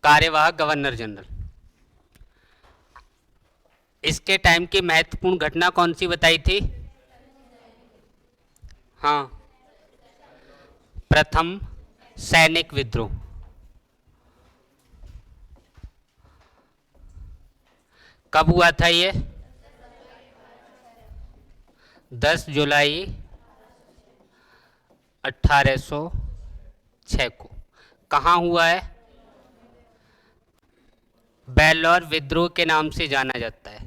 कार्यवाहक governor general. इसके time की महत्वपूर्ण घटना कौन सी बताई थी? हाँ, प्रथम सैनिक विद्रोह। कब हुआ था ये? 10 जुलाई 1806 को। कहाँ हुआ है? बेल्लौर विद्रोह के नाम से जाना जाता है।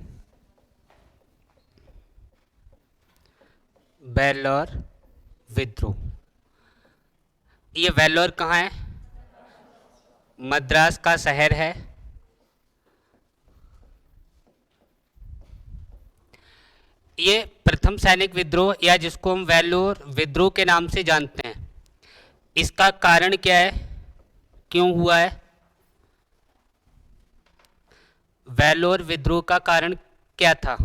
बेल्लौर विद्रोह। ये वेल्लोर कहाँ है? मद्रास का शहर है। ये प्रथम सैनिक विद्रोह या जिसको हम वेल्लोर विद्रोह के नाम से जानते हैं, इसका कारण क्या है, क्यों हुआ है? वेल्लोर विद्रोह का कारण क्या था?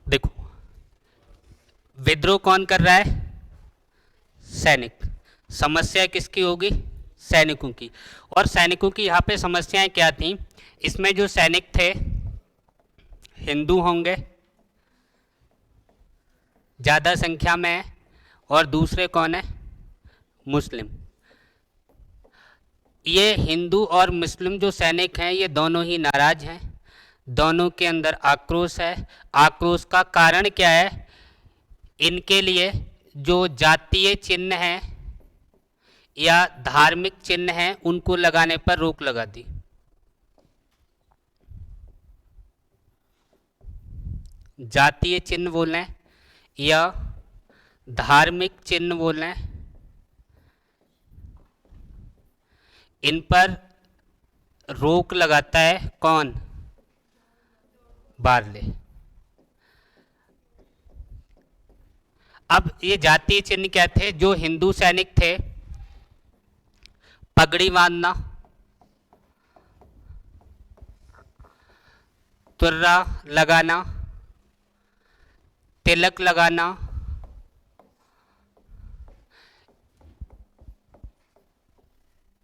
देखो, विद्रोह कौन कर रहा है? सैनिक। समस्या किसकी होगी? सैनिकों की। और सैनिकों की यहाँ पे समस्याएं क्या थी? इसमें जो सैनिक थे हिंदू होंगे ज़्यादा संख्या में है, और दूसरे कौन है? मुस्लिम। ये हिंदू और मुस्लिम जो सैनिक हैं ये दोनों ही नाराज हैं, दोनों के अंदर आक्रोश है। आक्रोश का कारण क्या है? इनके लिए जो जातीय चिन्ह हैं या धार्मिक चिन्ह हैं उनको लगाने पर रोक लगा दी। जातीय चिन्ह बोल रहे हैं या धार्मिक चिन्ह बोल रहे हैं, इन पर रोक लगाता है कौन? बार्ले। अब ये जातीय चिन्ह क्या थे? जो हिंदू सैनिक थे, पगड़ी बांधना, तुर्रा लगाना, तिलक लगाना,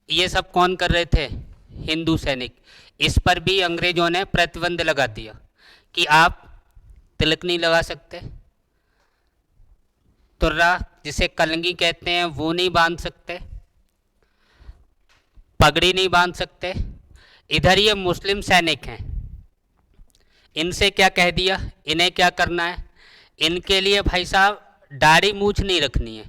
ये सब कौन कर रहे थे? हिंदू सैनिक। इस पर भी अंग्रेजों ने प्रतिबंध लगा दिया कि आप तिलक नहीं लगा सकते, तुर्रा जिसे कलंगी कहते हैं वो नहीं बांध सकते, पगड़ी नहीं बांध सकते। इधर ये मुस्लिम सैनिक हैं, इनसे क्या कह दिया? इन्हें क्या करना है? इनके लिए भाई साहब दाढ़ी मूछ नहीं रखनी है।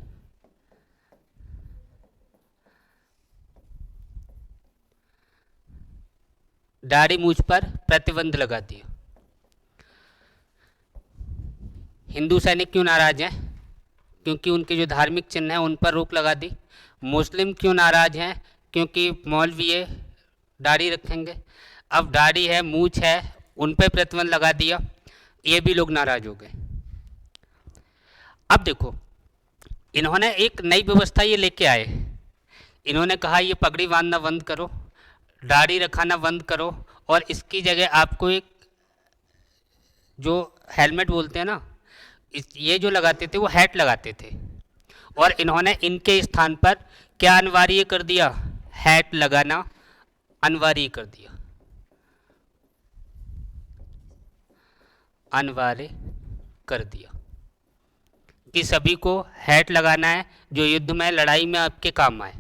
दाढ़ी मूछ पर प्रतिबंध लगा दिया। हिंदू सैनिक क्यों नाराज हैं? क्योंकि उनके जो धार्मिक चिन्ह हैं उन पर रोक लगा दी। मुस्लिम क्यों नाराज हैं? क्योंकि मौलवी ये दाढ़ी रखेंगे। अब दाढ़ी है, मूछ है, उन पर प्रतिबंध लगा दिया, ये भी लोग नाराज हो गए। अब देखो, इन्होंने एक नई व्यवस्था ये लेके आए। इन्होंने कहा ये पगड़ी बांधना बंद करो, दाढ़ी रखाना बंद करो, और इसकी जगह आपको एक जो हेलमेट बोलते हैं ना, ये जो लगाते थे वो हैट लगाते थे, और इन्होंने इनके स्थान पर क्या अनिवार्य कर दिया? हैट लगाना अनिवार्य कर दिया। अनिवार्य कर दिया कि सभी को हैट लगाना है जो युद्ध में, लड़ाई में आपके काम आए।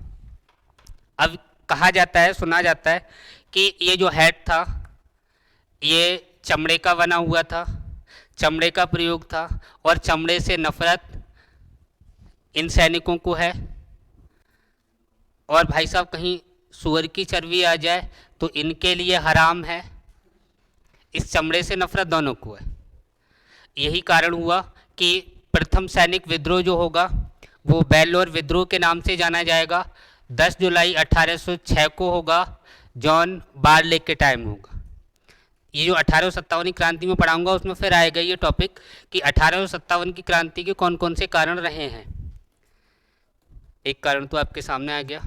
अब कहा जाता है, सुना जाता है कि ये जो हैट था ये चमड़े का बना हुआ था, चमड़े का प्रयोग था, और चमड़े से नफरत इन सैनिकों को है। और भाई साहब कहीं सूअर की चर्बी आ जाए तो इनके लिए हराम है। इस चमड़े से नफरत दोनों को है। यही कारण हुआ कि प्रथम सैनिक विद्रोह जो होगा वो बेल्लौर विद्रोह के नाम से जाना जाएगा। 10 जुलाई 1806 को होगा, जॉन बारले के टाइम होगा। ये जो 1857 की क्रांति में पढ़ाऊंगा उसमें फिर आएगा ये टॉपिक कि 1857 की क्रांति के कौन कौन से कारण रहे हैं। एक कारण तो आपके सामने आ गया।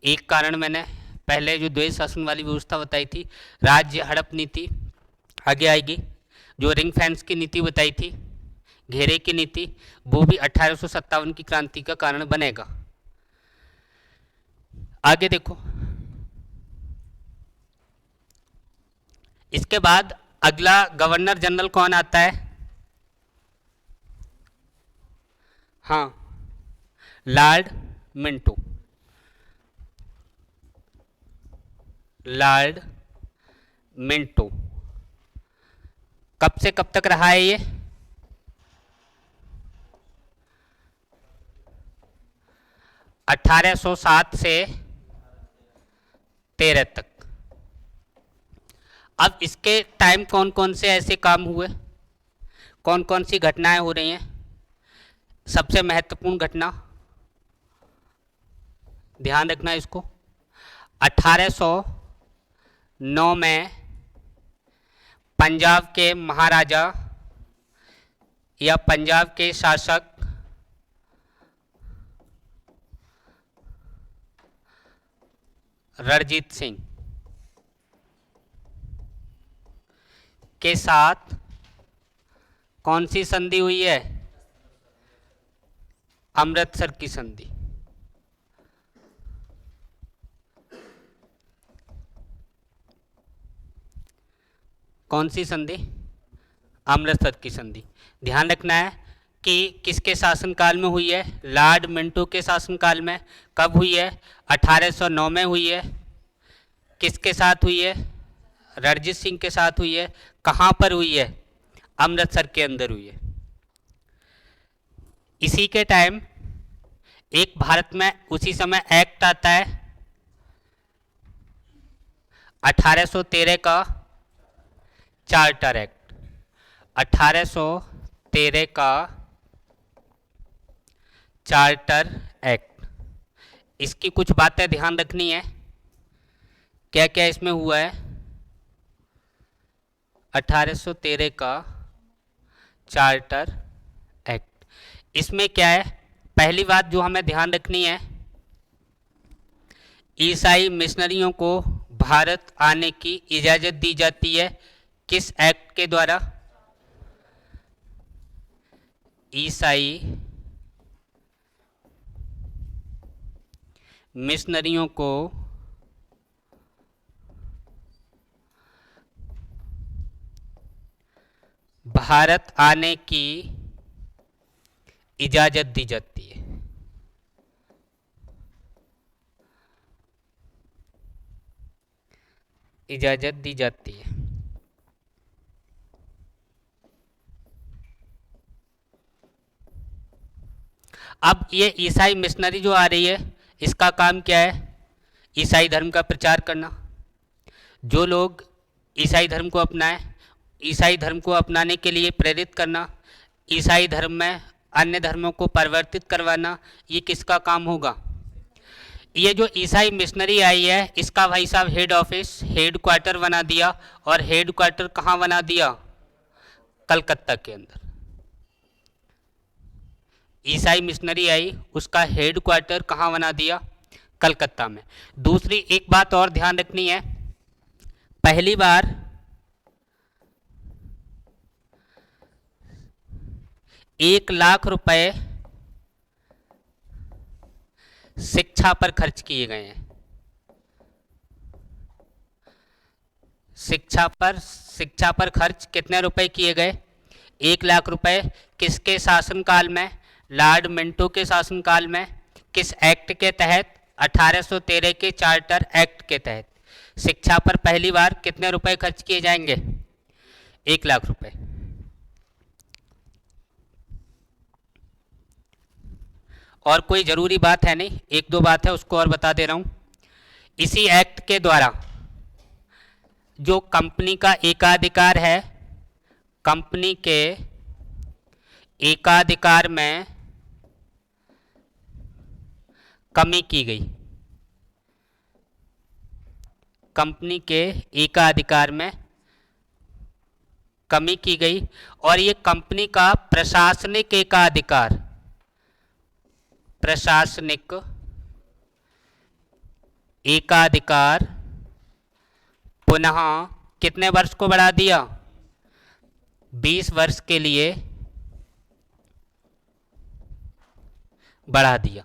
एक कारण मैंने पहले जो द्वैध शासन वाली व्यवस्था बताई थी, राज्य हड़प नीति आगे आएगी। जो रिंग फेंस की नीति बताई थी, घेरे की नीति, वो भी 1857 की क्रांति का कारण बनेगा। आगे देखो, इसके बाद अगला गवर्नर जनरल कौन आता है? हाँ, लॉर्ड मिंटो। लॉर्ड मिंटो कब से कब तक रहा है ये? 1807 से 13 तक। अब इसके टाइम कौन कौन से ऐसे काम हुए, कौन कौन सी घटनाएं हो रही हैं? सबसे महत्वपूर्ण घटना, ध्यान रखना इसको, 1809 में पंजाब के महाराजा या पंजाब के शासक रणजीत सिंह के साथ कौन सी संधि हुई है? अमृतसर की संधि। कौन सी संधि? अमृतसर की संधि। ध्यान रखना है कि किसके शासनकाल में हुई है? लॉर्ड मिंटो के शासनकाल में। कब हुई है? 1809 में हुई है। किसके साथ हुई है? रणजीत सिंह के साथ हुई है। कहाँ पर हुई है? अमृतसर के अंदर हुई है। इसी के टाइम एक भारत में उसी समय एक्ट आता है 1813 का चार्टर एक्ट। 1813 का चार्टर एक्ट। इसकी कुछ बातें ध्यान रखनी है, क्या क्या इसमें हुआ है। 1813 का चार्टर एक्ट, इसमें क्या है? पहली बात जो हमें ध्यान रखनी है, ईसाई मिशनरियों को भारत आने की इजाज़त दी जाती है। किस एक्ट के द्वारा? ईसाई मिशनरियों को भारत आने की इजाज़त दी जाती है। इजाज़त दी जाती है। अब ये ईसाई मिशनरी जो आ रही है, इसका काम क्या है? ईसाई धर्म का प्रचार करना। जो लोग ईसाई धर्म को अपनाएं, ईसाई धर्म को अपनाने के लिए प्रेरित करना, ईसाई धर्म में अन्य धर्मों को परिवर्तित करवाना, ये किसका काम होगा? ये जो ईसाई मिशनरी आई है, इसका भाई साहब हेड ऑफिस, हेड क्वार्टर बना दिया। और हेड क्वार्टर कहाँ बना दिया? कलकत्ता के अंदर। ईसाई मिशनरी आई, उसका हेड क्वार्टर कहाँ बना दिया? कलकत्ता में। दूसरी एक बात और ध्यान रखनी है, पहली बार ₹1,00,000 शिक्षा पर खर्च किए गए हैं। शिक्षा पर खर्च कितने रुपए किए गए? ₹1,00,000। किसके शासनकाल में? लॉर्ड मिंटो के शासनकाल में। किस एक्ट के तहत? 1813 के चार्टर एक्ट के तहत। शिक्षा पर पहली बार कितने रुपए खर्च किए जाएंगे? ₹1,00,000। और कोई ज़रूरी बात है नहीं, एक दो बात है उसको और बता दे रहा हूँ। इसी एक्ट के द्वारा जो कंपनी का एकाधिकार है, कंपनी के एकाधिकार में कमी की गई। कंपनी के एकाधिकार में कमी की गई। और ये कंपनी का प्रशासनिक एकाधिकार, प्रशासनिक एकाधिकार पुनः कितने वर्ष को बढ़ा दिया? 20 वर्ष के लिए बढ़ा दिया।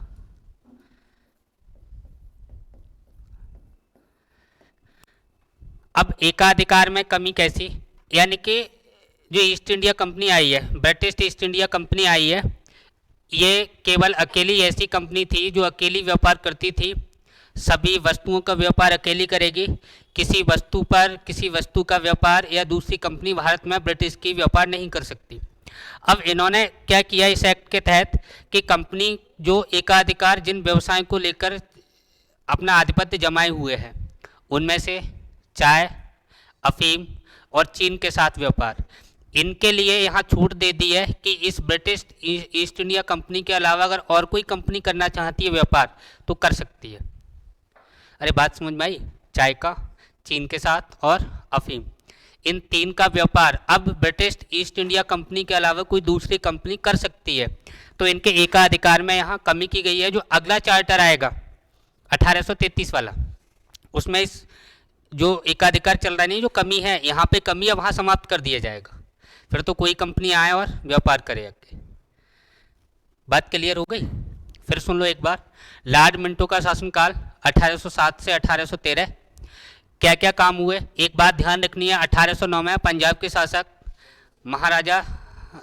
अब एकाधिकार में कमी कैसी, यानी कि जो ईस्ट इंडिया कंपनी आई है, ब्रिटिश ईस्ट इंडिया कंपनी आई है, ये केवल अकेली ऐसी कंपनी थी जो अकेली व्यापार करती थी, सभी वस्तुओं का व्यापार अकेली करेगी, किसी वस्तु पर किसी वस्तु का व्यापार या दूसरी कंपनी भारत में ब्रिटिश की व्यापार नहीं कर सकती। अब इन्होंने क्या किया इस एक्ट के तहत कि कंपनी जो एकाधिकार जिन व्यवसाय को लेकर अपना आधिपत्य जमाए हुए हैं, उनमें से चाय, अफीम और चीन के साथ व्यापार, इनके लिए यहाँ छूट दे दी है कि इस ब्रिटिश ईस्ट इंडिया कंपनी के अलावा अगर और कोई कंपनी करना चाहती है व्यापार तो कर सकती है। अरे बात समझ में आई? चाय का, चीन के साथ और अफीम, इन तीन का व्यापार अब ब्रिटिश ईस्ट इंडिया कंपनी के अलावा कोई दूसरी कंपनी कर सकती है। तो इनके एकाधिकार में यहाँ कमी की गई है। जो अगला चार्टर आएगा 1833 वाला, उसमें इस जो एकाधिकार चल रहा नहीं, जो कमी है यहाँ पे कमी अब वहाँ समाप्त कर दिया जाएगा, फिर तो कोई कंपनी आए और व्यापार करे आगे। बात क्लियर हो गई? फिर सुन लो एक बार। लॉर्ड मिंटो का शासनकाल 1807 से 1813, क्या क्या काम हुए? एक बात ध्यान रखनी है, 1809 में पंजाब के शासक महाराजा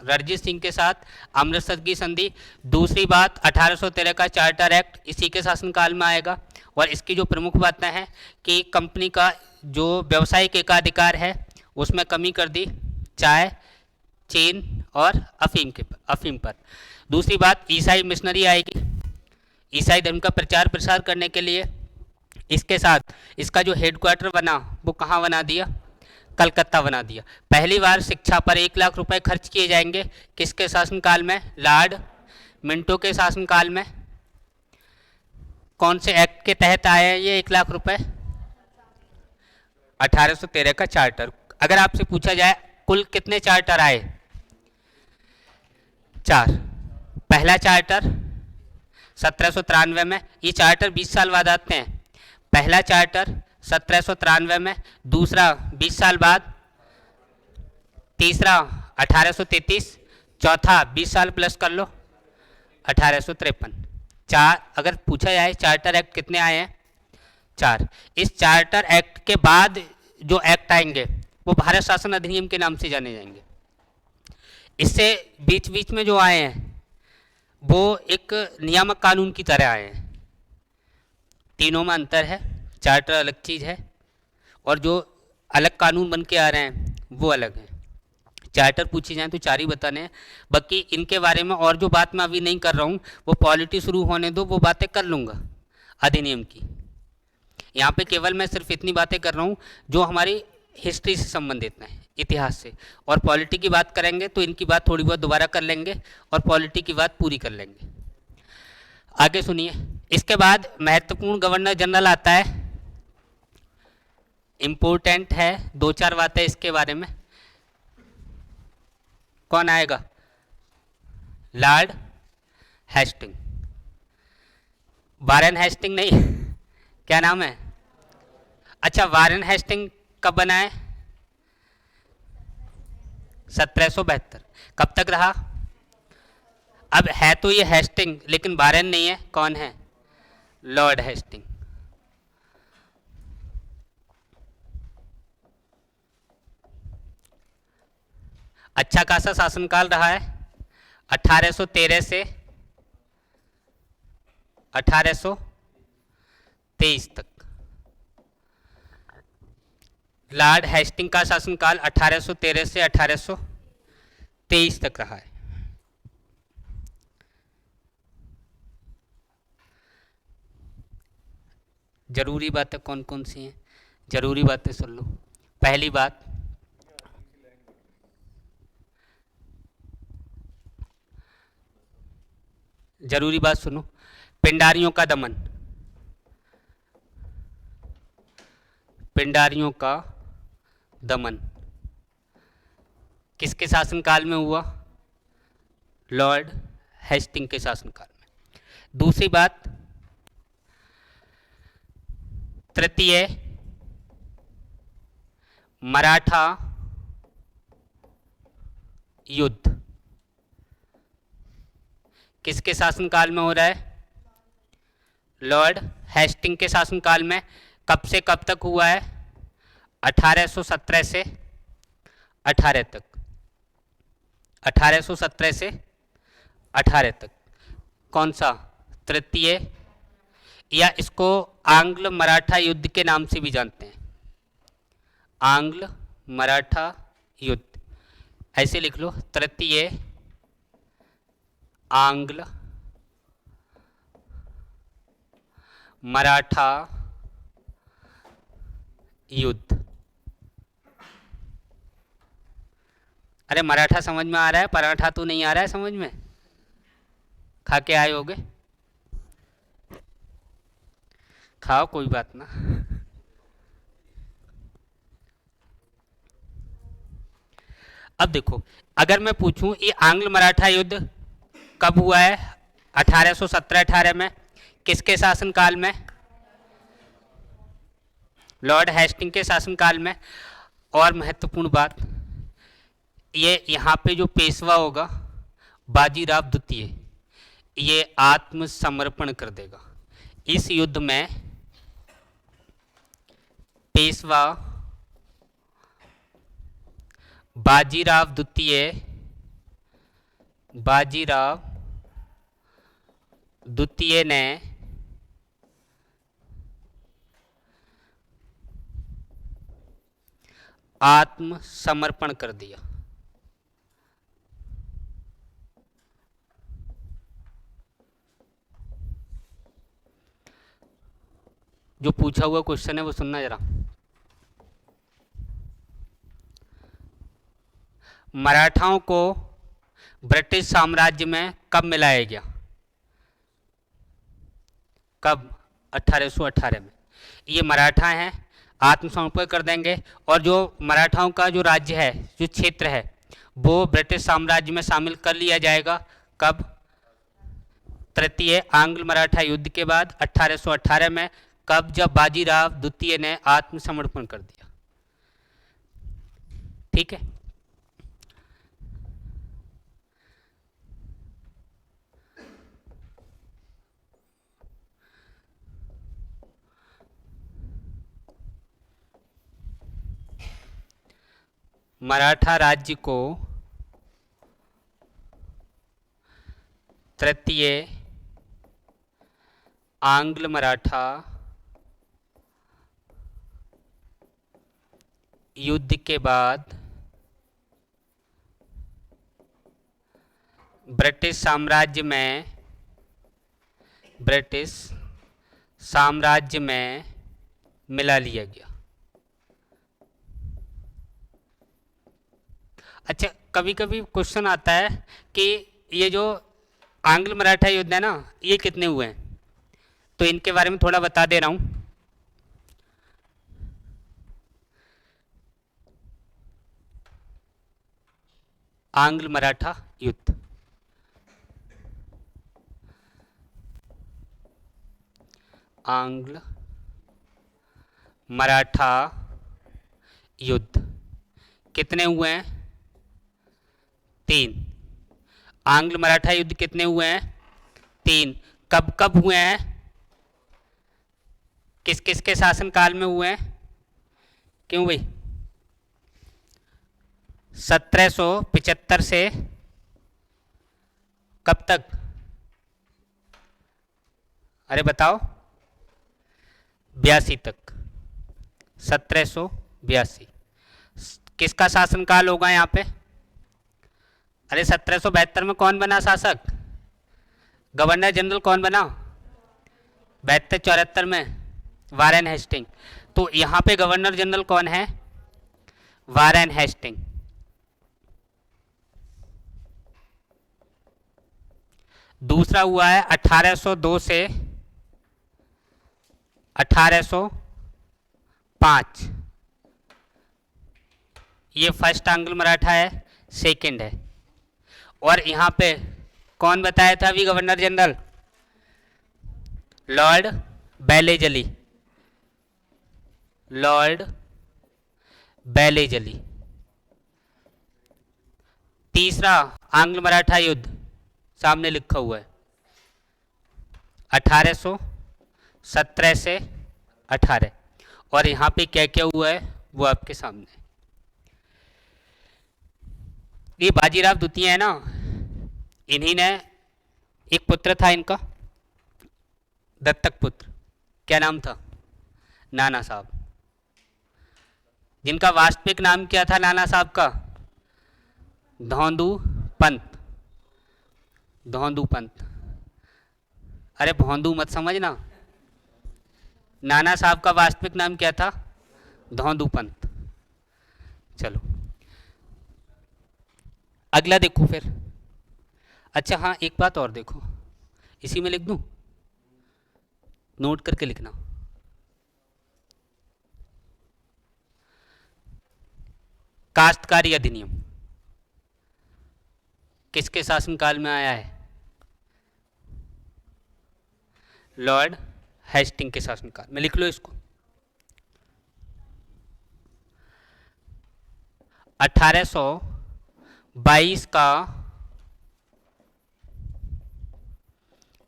रणजीत सिंह के साथ अमृतसर की संधि। दूसरी बात 1813 का चार्टर एक्ट इसी के शासनकाल में आएगा, और इसकी जो प्रमुख बातें हैं कि कंपनी का जो व्यावसायिक एकाधिकार है उसमें कमी कर दी, चाय, चीन और अफीम पर। दूसरी बात, ईसाई मिशनरी आएगी, ईसाई धर्म का प्रचार प्रसार करने के लिए। इसके साथ इसका जो हेडक्वार्टर बना वो कहाँ बना दिया? कलकत्ता बना दिया। पहली बार शिक्षा पर 1 लाख रुपए खर्च किए जाएंगे, किसके शासनकाल में? लॉर्ड मिंटो के शासनकाल में। कौन से एक्ट के तहत आए हैं ये 1 लाख रुपए? 1813 का चार्टर। अगर आपसे पूछा जाए कुल कितने चार्टर आए? 4। पहला चार्टर 1793 में, ये चार्टर 20 साल बाद आते हैं। पहला चार्टर 1793 में, दूसरा 20 साल बाद, तीसरा 1833, चौथा 20 साल प्लस कर लो 1853। 4। अगर पूछा जाए चार्टर एक्ट कितने आए हैं? 4। इस चार्टर एक्ट के बाद जो एक्ट आएंगे वो भारत शासन अधिनियम के नाम से जाने जाएंगे। इससे बीच बीच में जो आए हैं वो एक नियामक कानून की तरह आए हैं। तीनों में अंतर है, चार्टर अलग चीज़ है और जो अलग कानून बन के आ रहे हैं वो अलग हैं। चार्टर पूछी जाए तो 4 ही बताने हैं, बाकी इनके बारे में और जो बात मैं अभी नहीं कर रहा हूँ वो पॉलिटी शुरू होने दो, वो बातें कर लूँगा अधिनियम की। यहाँ पे केवल मैं सिर्फ इतनी बातें कर रहा हूँ जो हमारी हिस्ट्री से संबंधित हैं, इतिहास से। और पॉलिटी की बात करेंगे तो इनकी बात थोड़ी बहुत दोबारा कर लेंगे और पॉलिटी की बात पूरी कर लेंगे। आगे सुनिए। इसके बाद महत्वपूर्ण गवर्नर जनरल आता है, इम्पोर्टेंट है, 2-4 बातें इसके बारे में। कौन आएगा? Lord Hasting. वारेन हेस्टिंग नहीं, क्या नाम है? अच्छा, वारेन हेस्टिंग कब बना है? 1772। कब तक रहा? अब है तो ये हेस्टिंग, लेकिन वारेन नहीं है। कौन है? Lord Hasting. अच्छा खासा शासनकाल रहा है, 1813 से 1823 तक। लॉर्ड हेस्टिंग का शासनकाल 1813 से 1823 तक रहा है। जरूरी बातें कौन कौन सी हैं? जरूरी बातें सुन लो। पहली बात, जरूरी बात सुनो, पिंडारियों का दमन। पिंडारियों का दमन किसके शासनकाल में हुआ? लॉर्ड हेस्टिंग के शासनकाल में। दूसरी बात, तृतीय मराठा युद्ध किसके शासनकाल में हो रहा है? लॉर्ड हेस्टिंग के शासनकाल में। कब से कब तक हुआ है? 1817 से 18 तक, 1817 से 18 तक कौन सा? तृतीय, या इसको आंग्ल मराठा युद्ध के नाम से भी जानते हैं, आंग्ल मराठा युद्ध, ऐसे लिख लो, तृतीय आंग्ल मराठा युद्ध। अरे मराठा समझ में आ रहा है, पराठा तो नहीं आ रहा है समझ में? खा के आए होगे, खाओ कोई बात ना। अब देखो, अगर मैं पूछूं ये आंग्ल मराठा युद्ध कब हुआ है? 1817-18 में। किसके शासनकाल में? लॉर्ड हेस्टिंग के शासनकाल में। और महत्वपूर्ण बात, ये यहाँ पे जो पेशवा होगा बाजीराव द्वितीय, ये आत्मसमर्पण कर देगा। इस युद्ध में पेशवा बाजीराव द्वितीय ने आत्मसमर्पण कर दिया। जो पूछा हुआ क्वेश्चन है वो सुनना जरा। मराठाओं को ब्रिटिश साम्राज्य में कब मिलाया गया? कब? 1818 में। ये मराठा हैं, आत्मसमर्पण कर देंगे, और जो मराठाओं का जो राज्य है, जो क्षेत्र है, वो ब्रिटिश साम्राज्य में शामिल कर लिया जाएगा। कब? तृतीय आंग्ल मराठा युद्ध के बाद 1818 में। कब? जब बाजीराव द्वितीय ने आत्मसमर्पण कर दिया। ठीक है। मराठा राज्य को तृतीय आंग्ल मराठा युद्ध के बाद ब्रिटिश साम्राज्य में मिला लिया गया। अच्छा, कभी कभी क्वेश्चन आता है कि ये जो आंग्ल मराठा युद्ध है ना, ये कितने हुए हैं? तो इनके बारे में थोड़ा बता दे रहा हूं। आंग्ल मराठा युद्ध, आंग्ल मराठा युद्ध कितने हुए हैं? 3। आंग्ल मराठा युद्ध कितने हुए हैं? 3। कब कब हुए हैं? किस किस के शासनकाल में हुए हैं? क्यों भाई? 1775 से कब तक? अरे बताओ। 82 तक, 1782। किसका शासनकाल होगा यहाँ पे? अरे 1772 में कौन बना शासक? गवर्नर जनरल कौन बना? 72-74 में वारेन हेस्टिंग। तो यहाँ पे गवर्नर जनरल कौन है? Warren Hasting. दूसरा हुआ है 1802 से 1805। ये फर्स्ट आंग्ल मराठा है, सेकंड है। और यहाँ पे कौन बताया था अभी गवर्नर जनरल? लॉर्ड बेलेजली, लॉर्ड बेलेजली। तीसरा आंग्ल मराठा युद्ध सामने लिखा हुआ है, 1817 से 18। और यहाँ पे क्या क्या हुआ है वो आपके सामने है। ये बाजीराव द्वितीय है ना, इन्हीं ने, एक पुत्र था इनका, दत्तक पुत्र, क्या नाम था? नाना साहब। जिनका वास्तविक नाम क्या था नाना साहब का? धौंदू पंत। धौंदू पंत। अरे भौंदू मत समझना, नाना साहब का वास्तविक नाम क्या था? धौंदू पंत। चलो अगला देखो फिर। अच्छा हाँ, एक बात और देखो, इसी में लिख दूं, नोट करके लिखना। काश्तकारी अधिनियम किसके शासनकाल में आया है? लॉर्ड हेस्टिंग के शासनकाल में। लिख लो इसको। 1822 का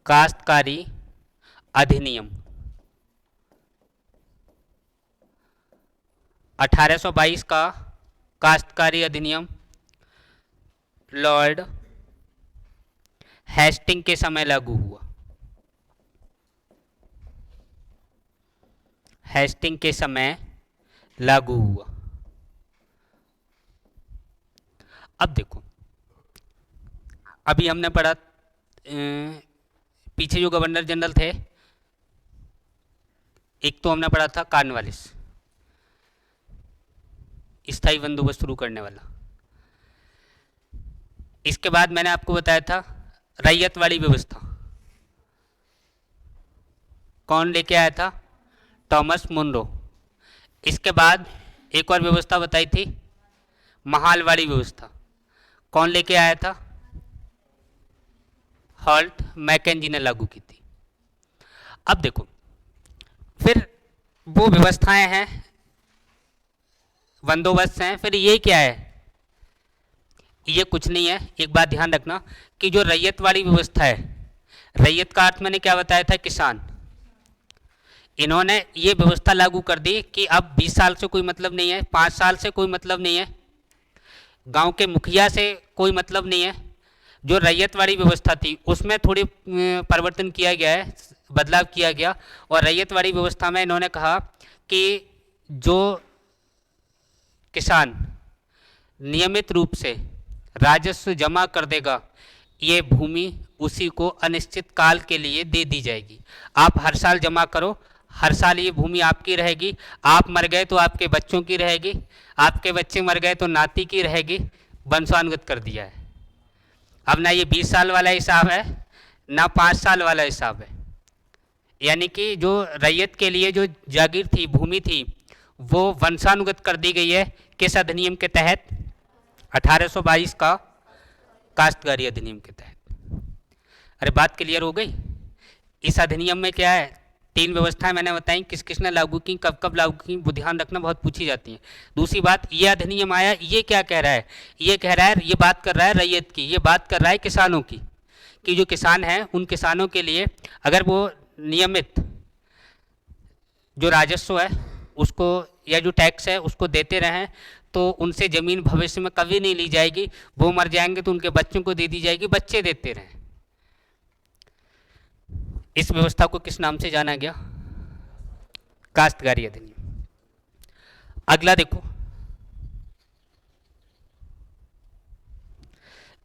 काश्तकारी अधिनियम, 1822 का काश्तकारी अधिनियम लॉर्ड हेस्टिंग के समय लागू हुआ। हेस्टिंग के समय लागू हुआ। अब देखो, अभी हमने पढ़ा पीछे जो गवर्नर जनरल थे, एक तो हमने पढ़ा था कॉर्नवालिस, स्थायी बंदोबस्त शुरू करने वाला। इसके बाद मैंने आपको बताया था रैयतवाड़ी व्यवस्था, कौन लेके आया था? Thomas Munro. इसके बाद एक और व्यवस्था बताई थी, महालवाड़ी व्यवस्था, कौन लेके आया था? हॉल्ट मैकेंजी ने लागू की थी। अब देखो, फिर वो व्यवस्थाएं हैं, बंदोबस्त हैं, फिर ये क्या है? ये कुछ नहीं है। एक बात ध्यान रखना कि जो रैयतवाड़ी व्यवस्था है, रैयत का अर्थ मैंने क्या बताया था? किसान। इन्होंने ये व्यवस्था लागू कर दी कि अब 20 साल से कोई मतलब नहीं है, 5 साल से कोई मतलब नहीं है, गांव के मुखिया से कोई मतलब नहीं है। जो रैयतवाड़ी व्यवस्था थी उसमें थोड़ी परिवर्तन किया गया है, बदलाव किया गया। और रैयतवाड़ी व्यवस्था में इन्होंने कहा कि जो किसान नियमित रूप से राजस्व जमा कर देगा, ये भूमि उसी को अनिश्चित काल के लिए दे दी जाएगी। आप हर साल जमा करो, हर साल ये भूमि आपकी रहेगी। आप मर गए तो आपके बच्चों की रहेगी, आपके बच्चे मर गए तो नाती की रहेगी। वंशानुगत कर दिया है। अब ना ये 20 साल वाला हिसाब है, ना 5 साल वाला हिसाब है। यानी कि जो रैयत के लिए जो जागीर थी, भूमि थी, वो वंशानुगत कर दी गई है। किस अधिनियम के तहत? 1822 का काश्तकारी अधिनियम के तहत। अरे बात क्लियर हो गई? इस अधिनियम में क्या है? 3 व्यवस्थाएं मैंने बताई, किस किस ने लागू की, कब कब लागू की, वो ध्यान रखना, बहुत पूछी जाती है। दूसरी बात, ये अधिनियम आया, ये क्या कह रहा है? ये कह रहा है, ये बात कर रहा है रैयत की, ये बात कर रहा है किसानों की, कि जो किसान हैं उन किसानों के लिए अगर वो नियमित जो राजस्व है उसको, या जो टैक्स है उसको देते रहें, तो उनसे ज़मीन भविष्य में कभी नहीं ली जाएगी। वो मर जाएंगे तो उनके बच्चों को दे दी जाएगी, बच्चे देते रहें। इस व्यवस्था को किस नाम से जाना गया? काश्तकारी अधिनियम। अगला देखो,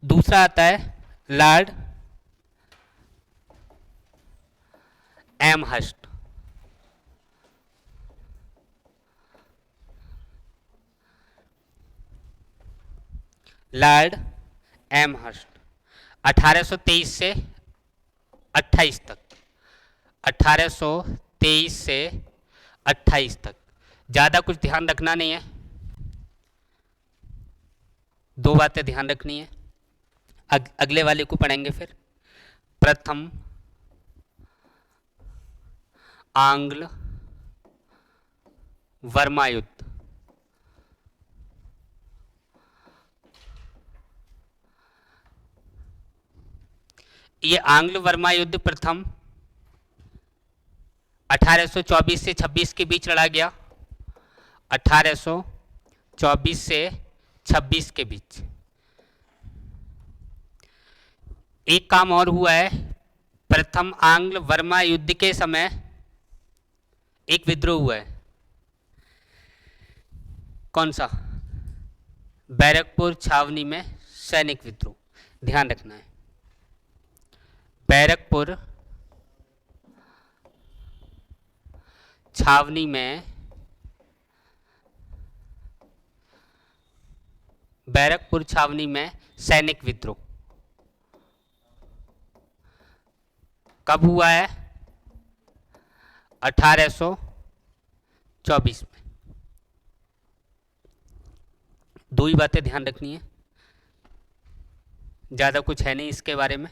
दूसरा आता है लॉर्ड एमहर्स्ट। लॉर्ड एमहर्स्ट 1823 से 28 तक, 1823 से 28 तक। ज़्यादा कुछ ध्यान रखना नहीं है, 2 बातें ध्यान रखनी है। अगले वाले को पढ़ेंगे फिर। प्रथम आंग्ल वर्मा युद्ध, ये आंग्ल वर्मा युद्ध प्रथम 1824 से 26 के बीच लड़ा गया, 1824 से 26 के बीच। एक काम और हुआ है, प्रथम आंग्ल बर्मा युद्ध के समय एक विद्रोह हुआ है। कौन सा? बैरकपुर छावनी में सैनिक विद्रोह, ध्यान रखना है। बैरकपुर छावनी में बैरकपुर छावनी में सैनिक विद्रोह कब हुआ है? 1824 में। दो ही बातें ध्यान रखनी है, ज़्यादा कुछ है नहीं इसके बारे में।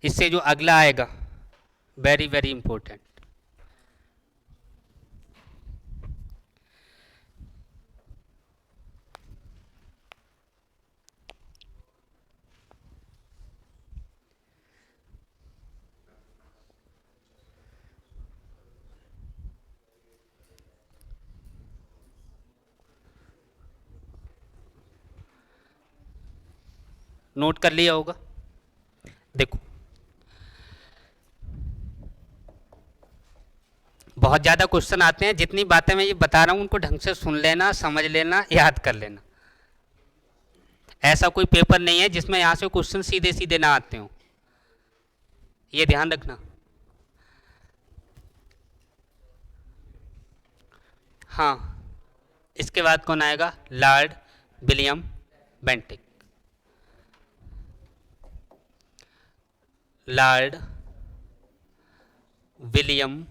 इससे जो अगला आएगा वेरी वेरी इंपॉर्टेंट। नोट कर लिया होगा। देखो, बहुत ज़्यादा क्वेश्चन आते हैं, जितनी बातें मैं ये बता रहा हूँ उनको ढंग से सुन लेना, समझ लेना, याद कर लेना। ऐसा कोई पेपर नहीं है जिसमें यहाँ से क्वेश्चन सीधे सीधे ना आते हो, ये ध्यान रखना। हाँ, इसके बाद कौन आएगा? Lord William Bentinck. Lord William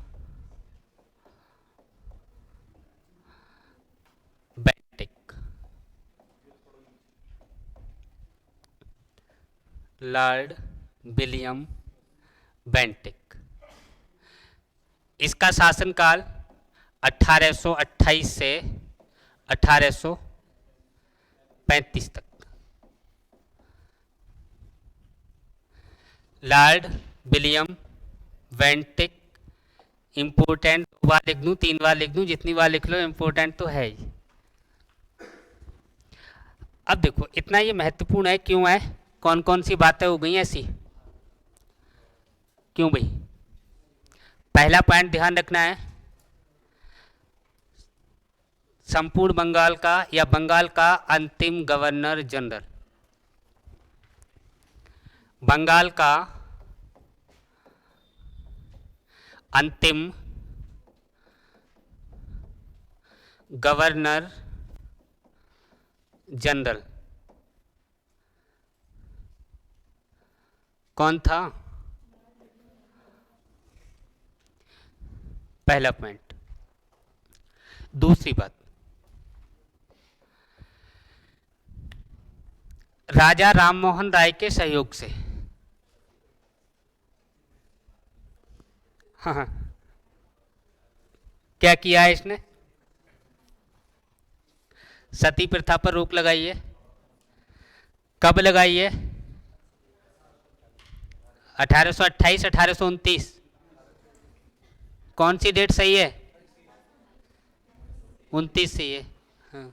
Bentinck. Lord William Bentinck. इसका शासनकाल 1828 से 1835 तक। लॉर्ड विलियम बेंटिक इम्पोर्टेंट, 2 बार लिख दूँ 3 बार लिख दूँ, जितनी बार लिख लो इम्पोर्टेंट तो है ही। अब देखो, इतना ये महत्वपूर्ण है क्यों है? कौन कौन सी बातें हो गई ऐसी? क्यों भाई? पहला पॉइंट ध्यान रखना है, संपूर्ण बंगाल का या बंगाल का अंतिम गवर्नर जनरल, बंगाल का अंतिम गवर्नर जनरल कौन था? पहला पॉइंट। दूसरी बात, राजा राममोहन राय के सहयोग से, हाँ, क्या किया है इसने? सती प्रथा पर रोक लगाई है। कब लगाई है? 1828, 1829। कौन सी डेट सही है? 29 सही है। हाँ,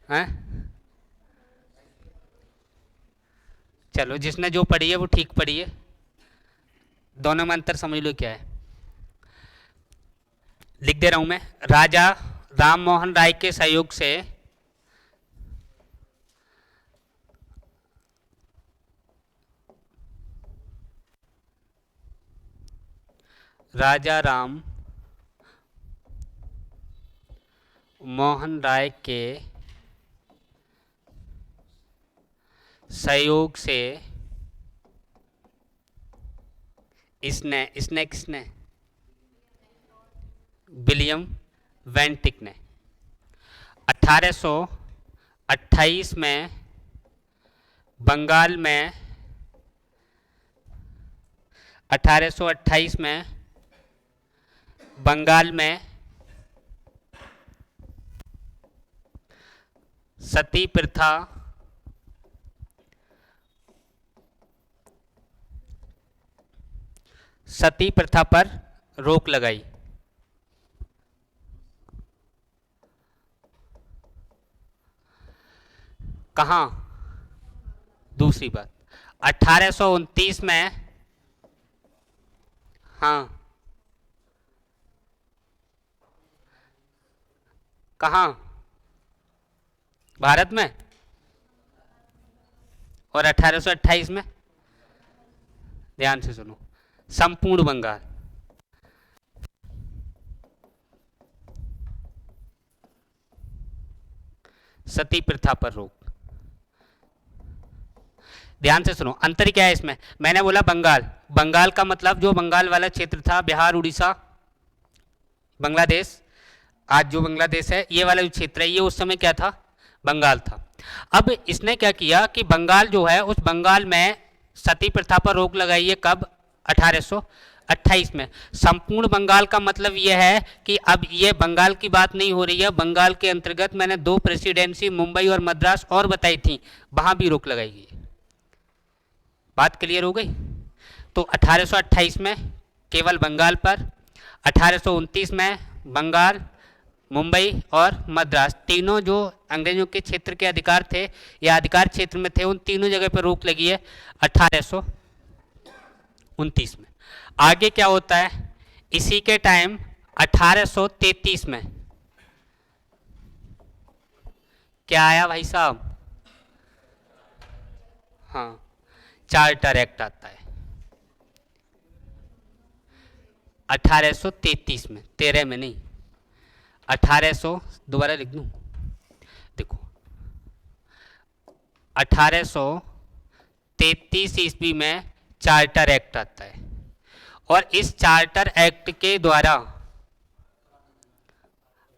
हाँ? चलो, जिसने जो पढ़ी है वो ठीक पढ़ी है। दोनों में अंतर समझ लो क्या है। लिख दे रहा हूं मैं, राजा राममोहन राय के सहयोग से राजा राम मोहन राय के सहयोग से इसने इसने किसने? विलियम बेंटिक ने 1828 में बंगाल में 1828 में बंगाल में सती प्रथा पर रोक लगाई। कहाँ? दूसरी बात, 1829 में, हाँ, कहाँ? भारत में। और 1828 में, ध्यान से सुनो, संपूर्ण बंगाल। सती प्रथा पर रोक। ध्यान से सुनो, अंतर क्या है इसमें? मैंने बोला बंगाल, बंगाल का मतलब जो बंगाल वाला क्षेत्र था, बिहार, उड़ीसा, बांग्लादेश, आज जो बांग्लादेश है, ये वाला जो क्षेत्र है, ये उस समय क्या था? बंगाल था। अब इसने क्या किया कि बंगाल जो है, उस बंगाल में सती प्रथा पर रोक लगाई है। कब? 1828 में। संपूर्ण बंगाल का मतलब यह है कि अब ये बंगाल की बात नहीं हो रही है, बंगाल के अंतर्गत मैंने 2 प्रेसिडेंसी मुंबई और मद्रास और बताई थी, वहां भी रोक लगाई गई। बात क्लियर हो गई? तो 1828 में केवल बंगाल पर, 1829 में बंगाल, मुंबई और मद्रास, तीनों जो अंग्रेजों के क्षेत्र के अधिकार थे या अधिकार क्षेत्र में थे, उन तीनों जगह पर रोक लगी है 1829 में। आगे क्या होता है? इसी के टाइम 1833 में क्या आया भाई साहब? हाँ, चार्टर एक्ट आता है 1833 में, 13 में नहीं, 1800, दोबारा लिख दूं, देखो 1833 ईस्वी में चार्टर एक्ट आता है, और इस चार्टर एक्ट के द्वारा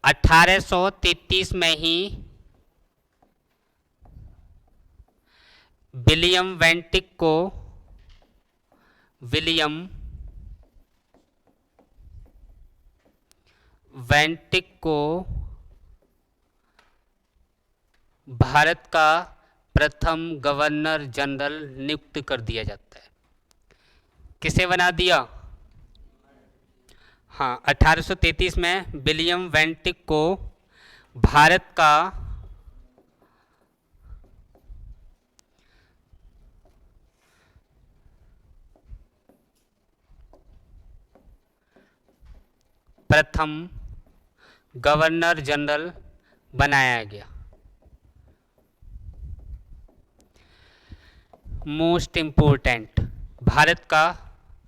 1833 में ही विलियम वेंटिक को भारत का प्रथम गवर्नर जनरल नियुक्त कर दिया जाता है। किसे बना दिया? हाँ, 1833 में विलियम वेंटिक को भारत का प्रथम गवर्नर जनरल बनाया गया। मोस्ट इंपोर्टेंट, भारत का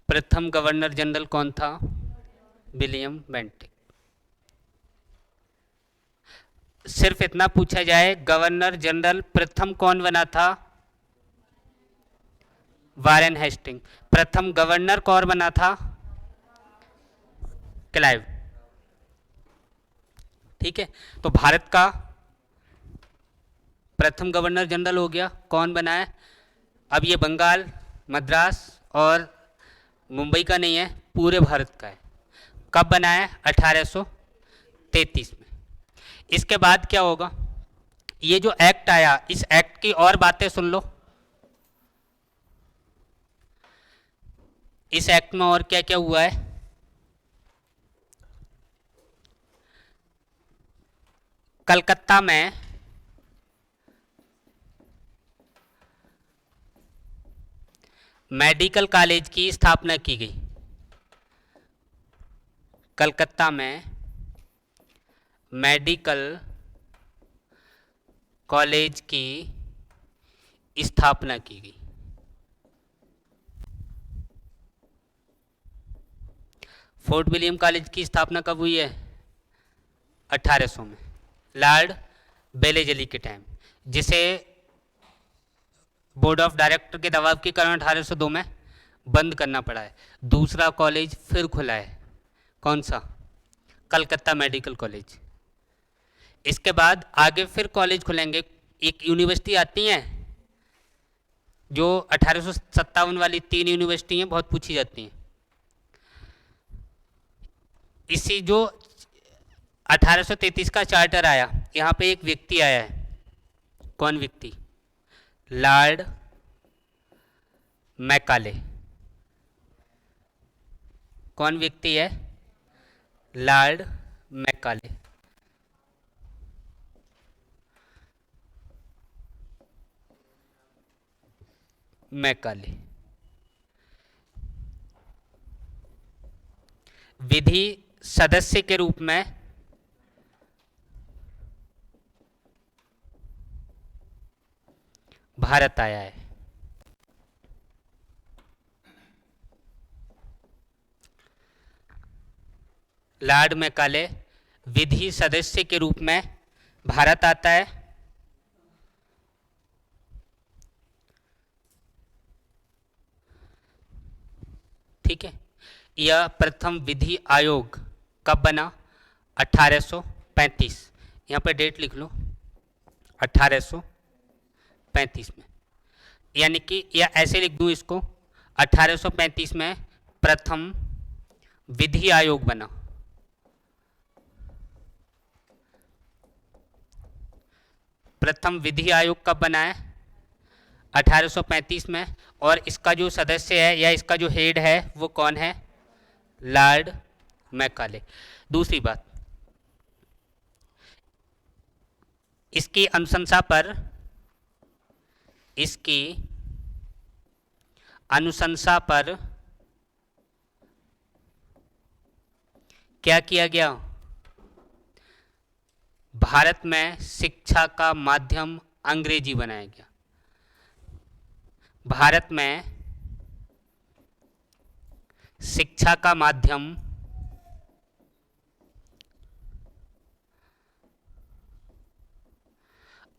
प्रथम गवर्नर जनरल कौन था? विलियम वेंटिक। सिर्फ इतना पूछा जाए, गवर्नर जनरल प्रथम कौन बना था? Warren Hasting. प्रथम गवर्नर कौन बना था? क्लाइव। ठीक है, तो भारत का प्रथम गवर्नर जनरल हो गया। कौन बना है? अब ये बंगाल, मद्रास और मुंबई का नहीं है, पूरे भारत का है। कब बना है? 1833 में। इसके बाद क्या होगा? ये जो एक्ट आया, इस एक्ट की और बातें सुन लो। इस एक्ट में और क्या क्या हुआ है? कलकत्ता में मेडिकल कॉलेज की स्थापना की गई। कलकत्ता में मेडिकल कॉलेज की स्थापना की गई। फोर्ट विलियम कॉलेज की स्थापना कब हुई है? 1800 में, लॉर्ड बेलेजली के टाइम, जिसे बोर्ड ऑफ डायरेक्टर के दबाव के कारण 1802 में बंद करना पड़ा है। दूसरा कॉलेज फिर खुला है, कौन सा? Calcutta medical college. इसके बाद आगे फिर कॉलेज खुलेंगे। एक यूनिवर्सिटी आती है जो 1857 वाली, 3 यूनिवर्सिटी हैं, बहुत पूछी जाती हैं। इसी जो 1833 का चार्टर आया, यहाँ पे एक व्यक्ति आया है। कौन व्यक्ति? Lord Macaulay. कौन व्यक्ति है? Lord Macaulay. मैकाले। विधि सदस्य के रूप में भारत आया है। लॉर्ड मैकाले विधि सदस्य के रूप में भारत आता है। ठीक है। यह प्रथम विधि आयोग कब बना? 1835। यहाँ पे डेट लिख लो, 1835 में। यानी कि या ऐसे लिख दूं इसको, 1835 में प्रथम विधि आयोग बना। प्रथम विधि आयोग कब बना है? 1835 में। और इसका जो सदस्य है या इसका जो हेड है वो कौन है? Lord Macaulay. दूसरी बात, इसकी अनुशंसा पर क्या किया गया? भारत में शिक्षा का माध्यम अंग्रेजी बनाया गया। भारत में शिक्षा का माध्यम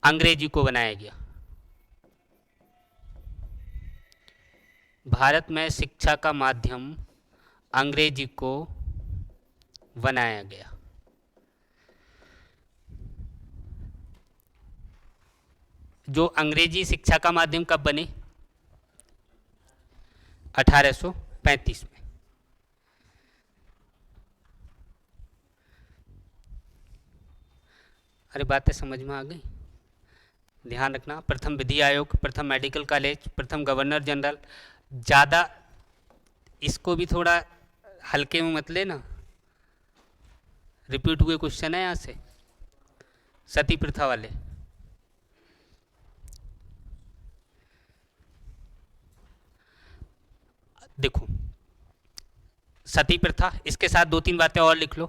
अंग्रेजी को बनाया गया। भारत में शिक्षा का माध्यम अंग्रेजी को बनाया गया। जो अंग्रेजी शिक्षा का माध्यम कब बनी? 1835 में। अरे बातें समझ में आ गई? ध्यान रखना, प्रथम विधि आयोग, प्रथम मेडिकल कॉलेज, प्रथम गवर्नर जनरल। ज़्यादा इसको भी थोड़ा हल्के में मत लेना, रिपीट हुए क्वेश्चन है यहाँ से, सती प्रथा वाले। देखो, सती प्रथा, इसके साथ दो तीन बातें और लिख लो।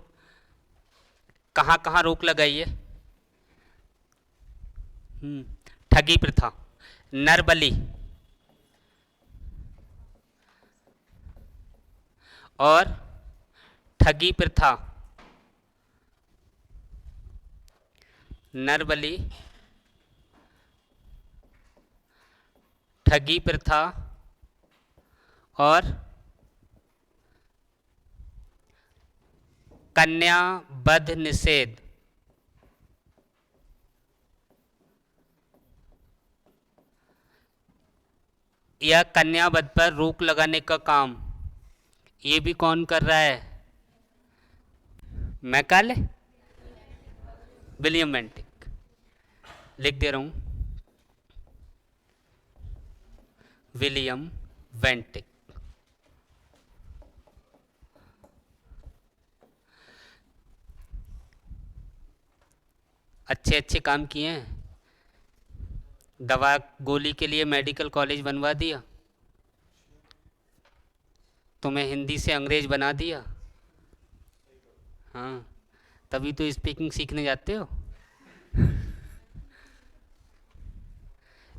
कहाँ कहाँ रोक लगाई है? ठगी प्रथा, नरबली और ठगी प्रथा, नरबली, ठगी प्रथा और कन्या वध निषेध। यह कन्या वध पर रोक लगाने का काम ये भी कौन कर रहा है? Macaulay, William वेंटिक। लिख दे रहा हूं, विलियम वेंटिक। अच्छे अच्छे काम किए हैं। दवा गोली के लिए मेडिकल कॉलेज बनवा दिया, तुम्हें हिंदी से अंग्रेज बना दिया। हाँ, तभी तो स्पीकिंग सीखने जाते हो।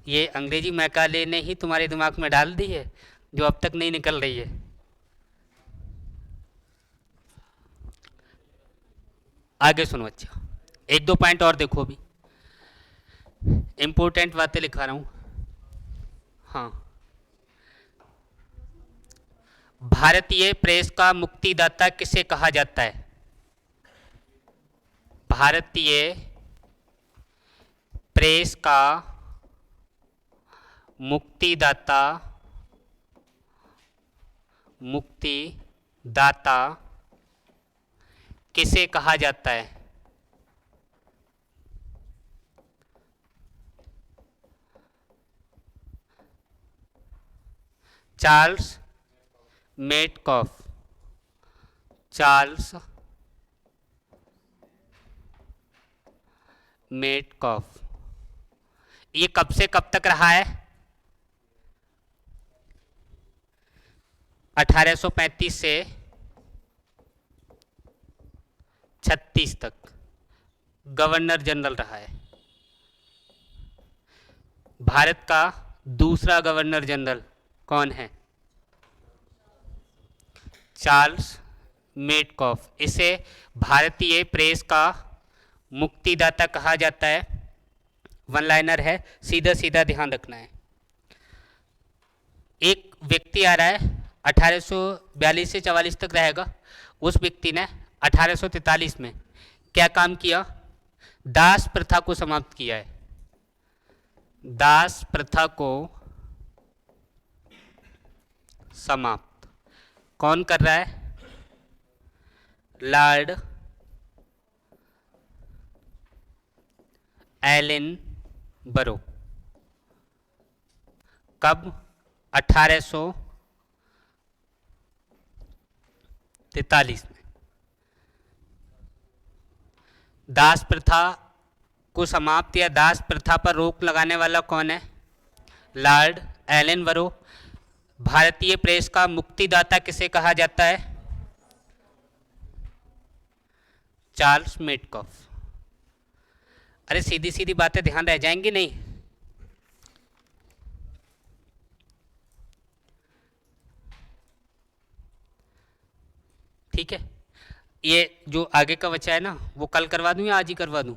ये अंग्रेजी मैकाले ने ही तुम्हारे दिमाग में डाल दी है, जो अब तक नहीं निकल रही है। आगे सुनो। अच्छा, एक दो पॉइंट और देखो, अभी इंपॉर्टेंट बातें लिखा रहा हूं। हाँ, भारतीय प्रेस का मुक्तिदाता किसे कहा जाता है? भारतीय प्रेस का मुक्तिदाता किसे कहा जाता है? Charles Metcalfe. Charles Metcalfe. ये कब से कब तक रहा है? 1835 से 36 तक गवर्नर जनरल रहा है। भारत का दूसरा गवर्नर जनरल कौन है? Charles Metcalfe. इसे भारतीय प्रेस का मुक्तिदाता कहा जाता है। वन लाइनर है, सीधा सीधा ध्यान रखना है। एक व्यक्ति आ रहा है 1842 से 44 तक रहेगा। उस व्यक्ति ने 1843 में क्या काम किया? दास प्रथा को समाप्त किया है। दास प्रथा को समाप्त कौन कर रहा है? लॉर्ड एलन बरो। कब? 1843 में। दास प्रथा को समाप्त या दास प्रथा पर रोक लगाने वाला कौन है? लॉर्ड एलन बरो। भारतीय प्रेस का मुक्तिदाता किसे कहा जाता है? Charles Metcalfe. अरे सीधी सीधी बातें ध्यान रह जाएंगी नहीं? ठीक है, ये जो आगे का बचा है ना, वो कल करवा दूं या आज ही करवा दूं?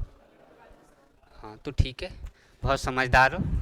हाँ तो ठीक है, बहुत समझदार हो।